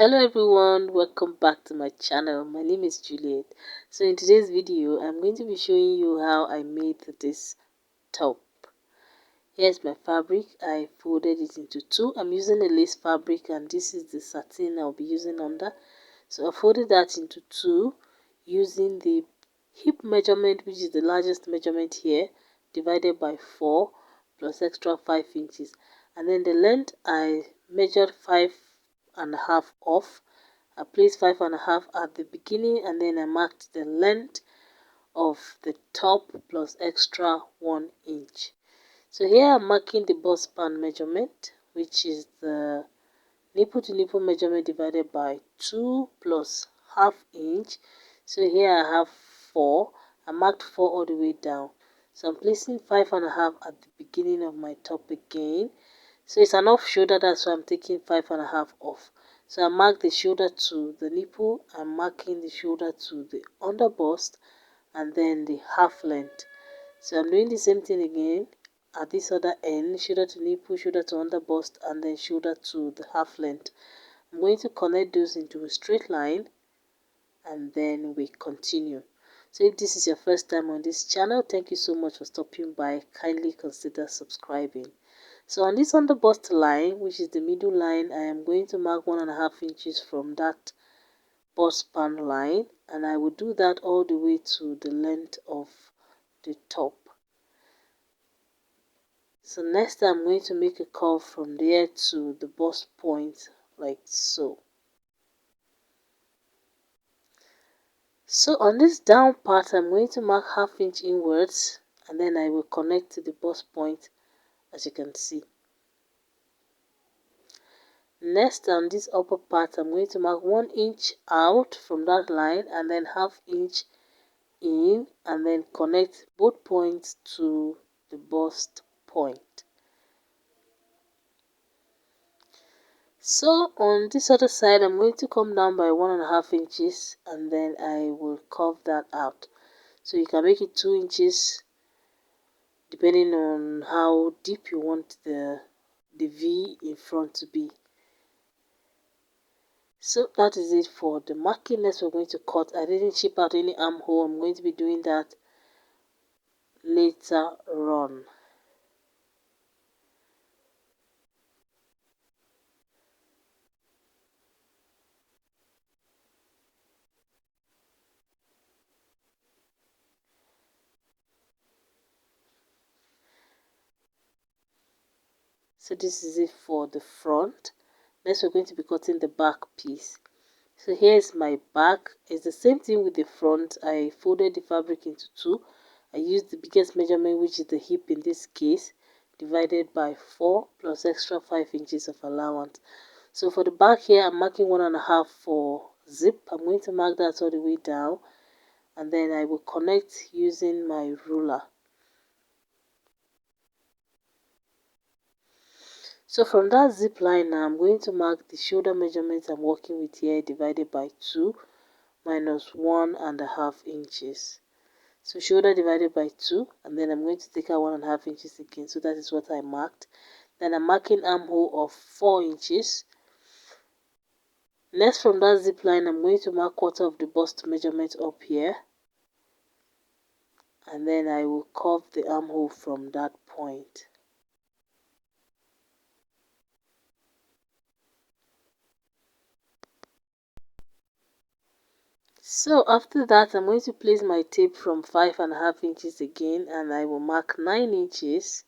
Hello everyone, welcome back to my channel. My name is Juliet. So in today's video I'm going to be showing you how I made this top. Here's my fabric. I folded it into two. I'm using a lace fabric and this is the satin I'll be using under. So I folded that into two using the hip measurement, which is the largest measurement here, divided by 4 plus extra 5 inches, and then the length I measured 5.5 off. I placed 5.5 at the beginning and then I marked the length of the top plus extra 1 inch. So here I'm marking the bust span measurement, which is the nipple to nipple measurement divided by 2 plus half inch. So here I have 4. I marked 4 all the way down. So I'm placing 5.5 at the beginning of my top again. So it's an off shoulder, that's why I'm taking 5.5 off. So I mark the shoulder to the nipple, I'm marking the shoulder to the under bust, and then the half length. So I'm doing the same thing again at this other end, shoulder to nipple, shoulder to under bust, and then shoulder to the half length. I'm going to connect those into a straight line and then we continue. So if this is your first time on this channel, thank you so much for stopping by. Kindly consider subscribing. So on this under bust line, which is the middle line, I am going to mark 1.5 inches from that bust span line, and I will do that all the way to the length of the top. So next I'm going to make a curve from there to the bust point like so. So on this down part I'm going to mark half inch inwards and then I will connect to the bust point, as you can see. Next on this upper part I'm going to mark 1 inch out from that line and then half inch in and then connect both points to the bust point. So on this other side I'm going to come down by 1.5 inches and then I will curve that out. So you can make it 2 inches depending on how deep you want the V in front to be. So that is it for the marking. Next we're going to cut. I didn't chip out any armhole. I'm going to be doing that later on. So this is it for the front. Next we're going to be cutting the back piece. So here's my back. It's the same thing with the front. I folded the fabric into two. I used the biggest measurement, which is the hip in this case, divided by 4 plus extra 5 inches of allowance. So for the back here I'm marking 1.5 for zip. I'm going to mark that all the way down and then I will connect using my ruler. So from that zip line now I'm going to mark the shoulder measurements I'm working with here, divided by 2 minus 1.5 inches. So shoulder divided by 2 and then I'm going to take out 1.5 inches again. So that is what I marked. Then I'm marking armhole of 4 inches. Next from that zip line I'm going to mark quarter of the bust measurement up here. And then I will curve the armhole from that point. So after that I'm going to place my tape from 5.5 inches again and I will mark 9 inches.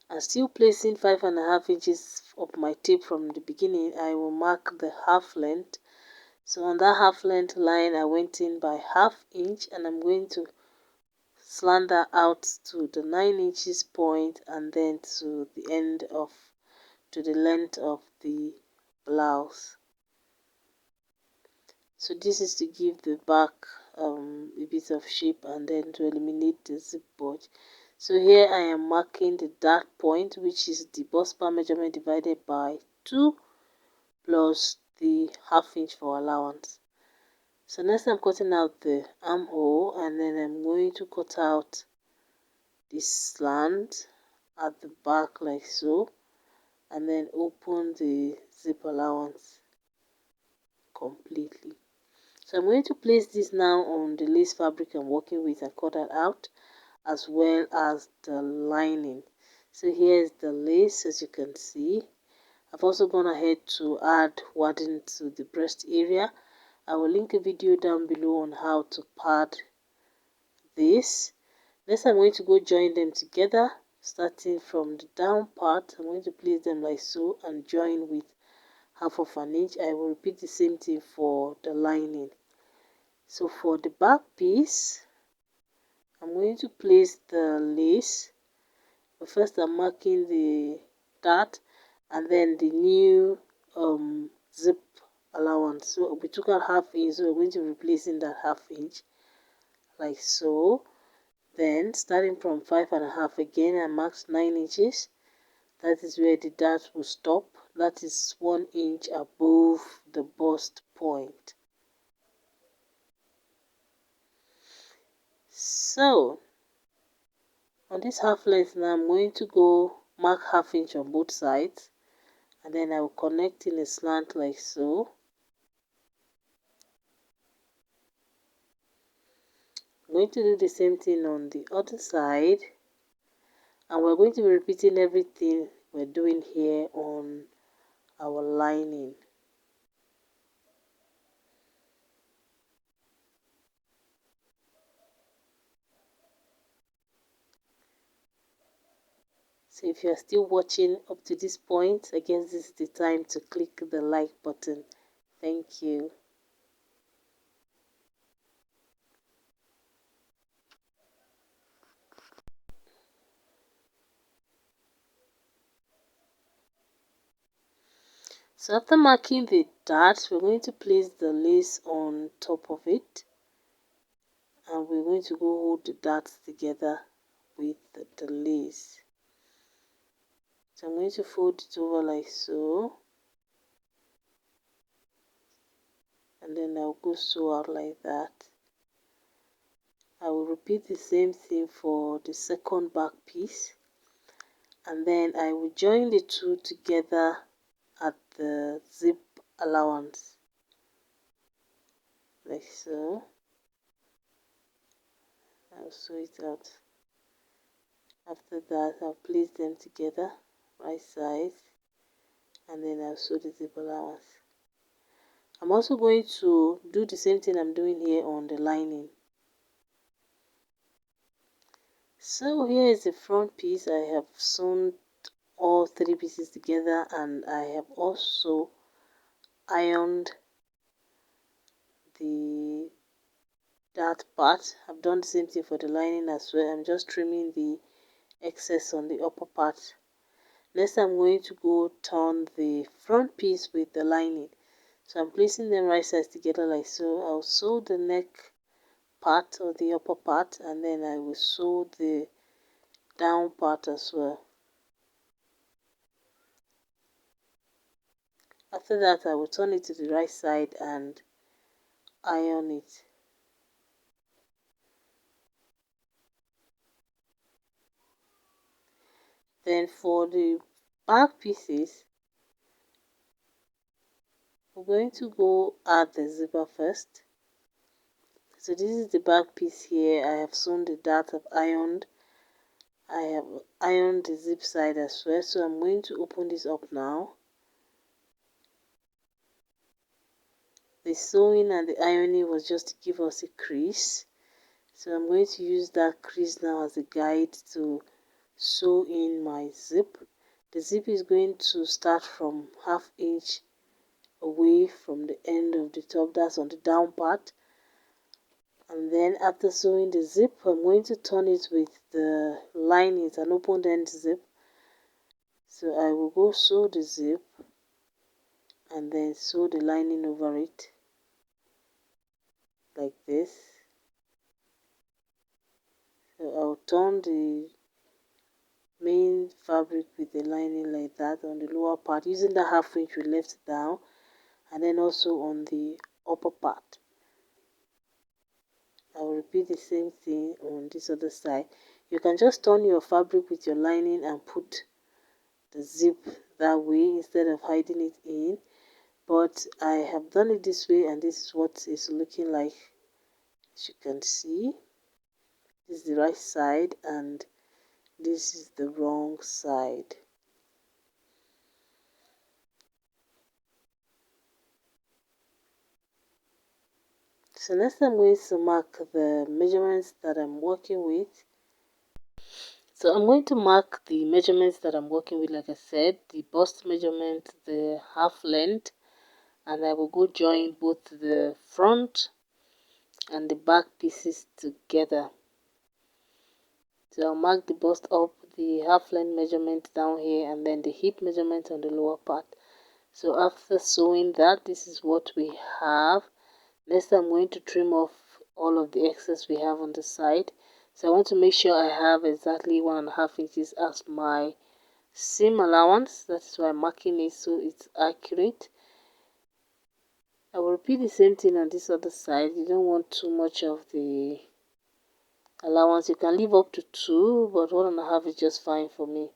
And still placing 5.5 inches of my tape from the beginning, I will mark the half length. So on that half length line I went in by half inch and I'm going to slant that out to the 9 inches point and then to the end of to the length of the blouse. So this is to give the back a bit of shape and then to eliminate the zip bulge. So here I am marking the dark point, which is the bust span measurement divided by 2 plus the half inch for allowance. So next I'm cutting out the armhole and then I'm going to cut out this slant at the back like so and then open the zip allowance. completely. So I'm going to place this now on the lace fabric I'm working with and cut that out, as well as the lining. So here is the lace, as you can see. I've also gone ahead to add wadding to the breast area. I will link a video down below on how to pad this. Next, I'm going to go join them together, starting from the down part. I'm going to place them like so and join with half of an inch. I will repeat the same thing for the lining. So for the back piece, I'm going to place the lace. But first I'm marking the dart and then the new zip allowance. So we took out half inch, so we're going to be replacing that half inch like so. Then starting from 5.5 again, I marked 9 inches. That is where the dart will stop. That is 1 inch above the bust point. So on this half length now, I'm going to go mark half inch on both sides, and then I will connect in a slant like so. I'm going to do the same thing on the other side, and we're going to be repeating everything we're doing here on our lining. So if you are still watching up to this point, I guess this is the time to click the like button. Thank you. So after marking the dart, we're going to place the lace on top of it, and we're going to go hold the darts together with the lace. So I'm going to fold it over like so, and then I'll go sew out like that. I will repeat the same thing for the second back piece, and then I will join the two together at the zip allowance like so. I'll sew it out. After that, I'll place them together right side, and then I'll sew the zip allowance. I'm also going to do the same thing I'm doing here on the lining. So here is the front piece. I have sewn all 3 pieces together, and I have also ironed the that part. I've done the same thing for the lining as well. I'm just trimming the excess on the upper part. Next, I'm going to go turn the front piece with the lining. So I'm placing them right sides together like so. I'll sew the neck part or the upper part, and then I will sew the down part as well. After that, I will turn it to the right side and iron it. Then for the back pieces, we're going to go add the zipper first. So this is the back piece here. I have sewn the dart, I've ironed. I have ironed the zip side as well. So I'm going to open this up now. The sewing and the ironing was just to give us a crease. So I'm going to use that crease now as a guide to sew in my zip. The zip is going to start from ½ inch away from the end of the top, that's on the down part. And then after sewing the zip, I'm going to turn it with the lining. It's an open end zip. So I will go sew the zip and then sew the lining over it like this. So I'll turn the main fabric with the lining like that on the lower part, using the ½ inch we left down, and then also on the upper part. I will repeat the same thing on this other side. You can just turn your fabric with your lining and put the zip that way instead of hiding it in. But but I have done it this way, and this is what it's looking like. As you can see, this is the right side and this is the wrong side. So next I'm going to mark the measurements that I'm working with. So I'm going to mark the measurements that I'm working with, like I said, the bust measurement, the half length, and I will go join both the front and the back pieces together. So I'll mark the bust up, the half length measurement down here, and then the hip measurement on the lower part. So after sewing that, this is what we have. Next I'm going to trim off all of the excess we have on the side. So I want to make sure I have exactly 1.5 inches as my seam allowance. That is why I'm marking it so it's accurate. I will repeat the same thing on this other side. You don't want too much of the allowance. You can leave up to 2, but 1.5 is just fine for me.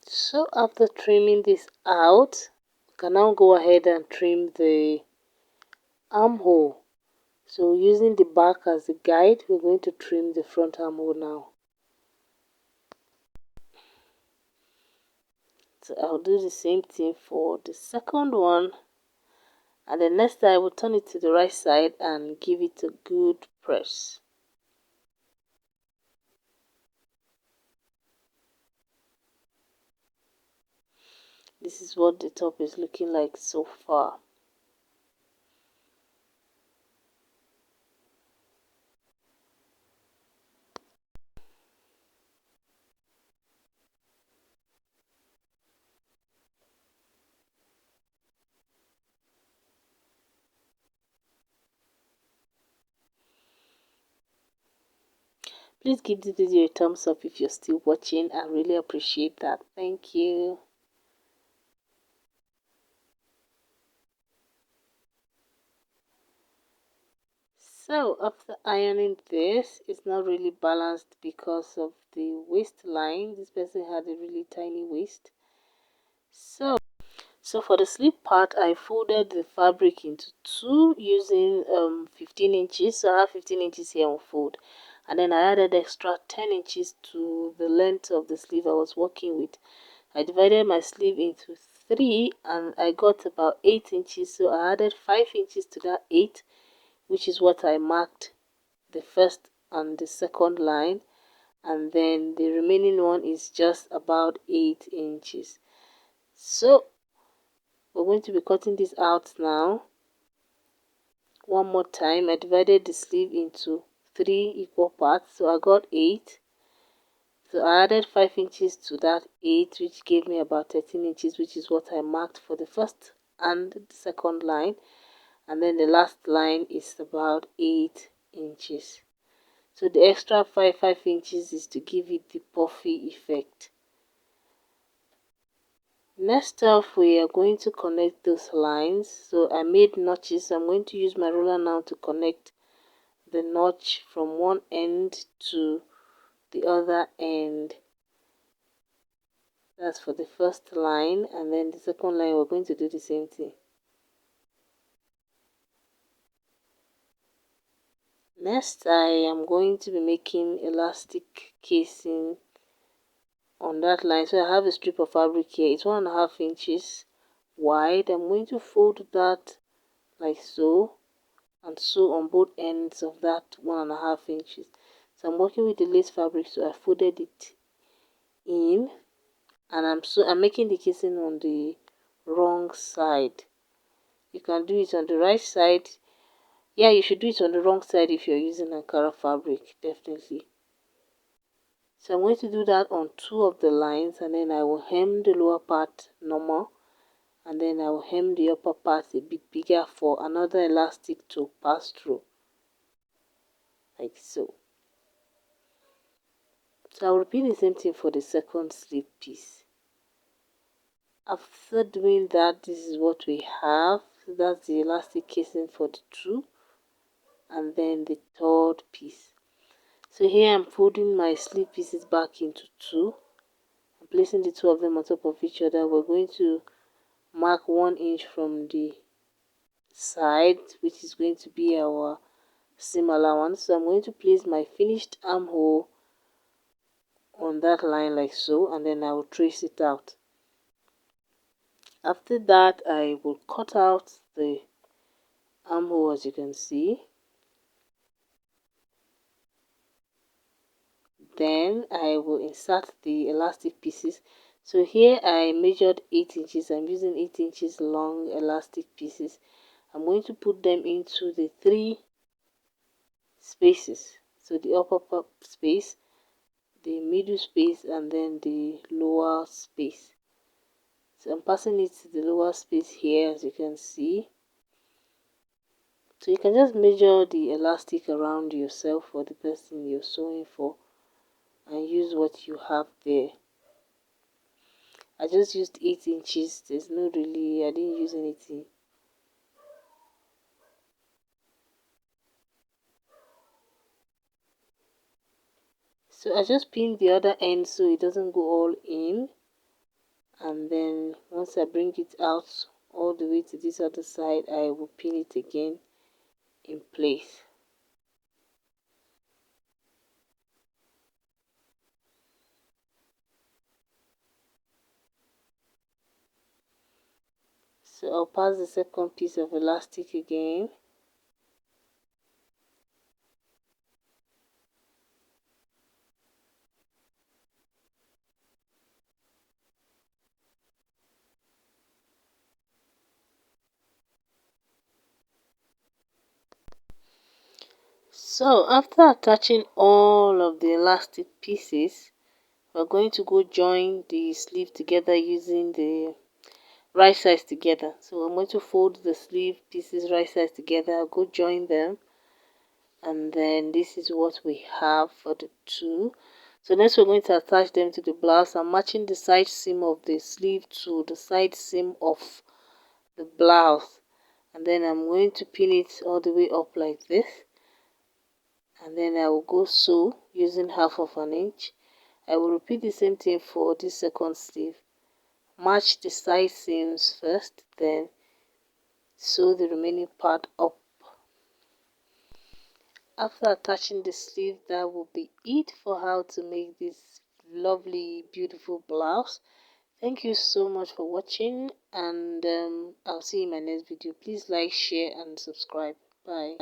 So after trimming this out, you can now go ahead and trim the armhole. So using the back as a guide, we're going to trim the front armhole now. So I'll do the same thing for the second one, and then next I will turn it to the right side and give it a good press. This is what the top is looking like so far. Please give this video a thumbs up if you're still watching. I really appreciate that. Thank you. So after ironing this, it's not really balanced because of the waistline. This person had a really tiny waist. So for the sleeve part, I folded the fabric into 2 using 15 inches. So I have 15 inches here on fold. And then I added extra 10 inches to the length of the sleeve I was working with. I divided my sleeve into 3 and I got about 8 inches. So I added 5 inches to that 8, which is what I marked the first and the second line. And then the remaining one is just about 8 inches. So we're going to be cutting this out now. One more time, I divided the sleeve into 3 equal parts, so I got 8. So I added 5 inches to that 8, which gave me about 13 inches, which is what I marked for the first and the second line. And then the last line is about 8 inches. So the extra 5 inches is to give it the puffy effect. Next up, we are going to connect those lines. So I made notches. I'm going to use my ruler now to connect the notch from one end to the other end. That's for the first line, and then the second line we're going to do the same thing. Next, I am going to be making elastic casing on that line. So I have a strip of fabric here. It's 1.5 inches wide. I'm going to fold that like so and sew on both ends of that 1.5 inches. So I'm working with the lace fabric, so I folded it in, and I'm making the casing on the wrong side. You can do it on the right side. Yeah, you should do it on the wrong side if you're using Ankara fabric, definitely. So I'm going to do that on 2 of the lines, and then I will hem the lower part normal, and then I will hem the upper part a bit bigger for another elastic to pass through, like so. So I'll repeat the same thing for the second sleeve piece. After doing that, this is what we have. So that's the elastic casing for the 2, and then the third piece. So here I'm folding my sleeve pieces back into two. I'm placing the two of them on top of each other. We're going to mark 1 inch from the side, which is going to be our seam allowance. So I'm going to place my finished armhole on that line like so, and then I will trace it out. After that, I will cut out the armhole, as you can see. Then I will insert the elastic pieces. So here I measured 8 inches. I'm using 8 inches long elastic pieces. I'm going to put them into the 3 spaces. So the upper space, the middle space, and then the lower space. So I'm passing it to the lower space here, as you can see. So you can just measure the elastic around yourself for the person you're sewing for and use what you have there. I just used 8 inches. There's no really, I didn't use anything. So I just pinned the other end so it doesn't go all in. And then once I bring it out all the way to this other side, I will pin it again in place. So I'll pass the second piece of elastic again. So after attaching all of the elastic pieces, we're going to go join the sleeve together using the right sides together. So I'm going to fold the sleeve pieces right sides together. I'll go join them, and then this is what we have for the two. So next we're going to attach them to the blouse. I'm matching the side seam of the sleeve to the side seam of the blouse, and then I'm going to pin it all the way up like this, and then I will go sew using 1/2 inch. I will repeat the same thing for this second sleeve. Match the side seams first, then sew the remaining part up. After attaching the sleeve, that will be it for how to make this lovely beautiful blouse. Thank you so much for watching, and I'll see you in my next video. Please like, share and subscribe. Bye.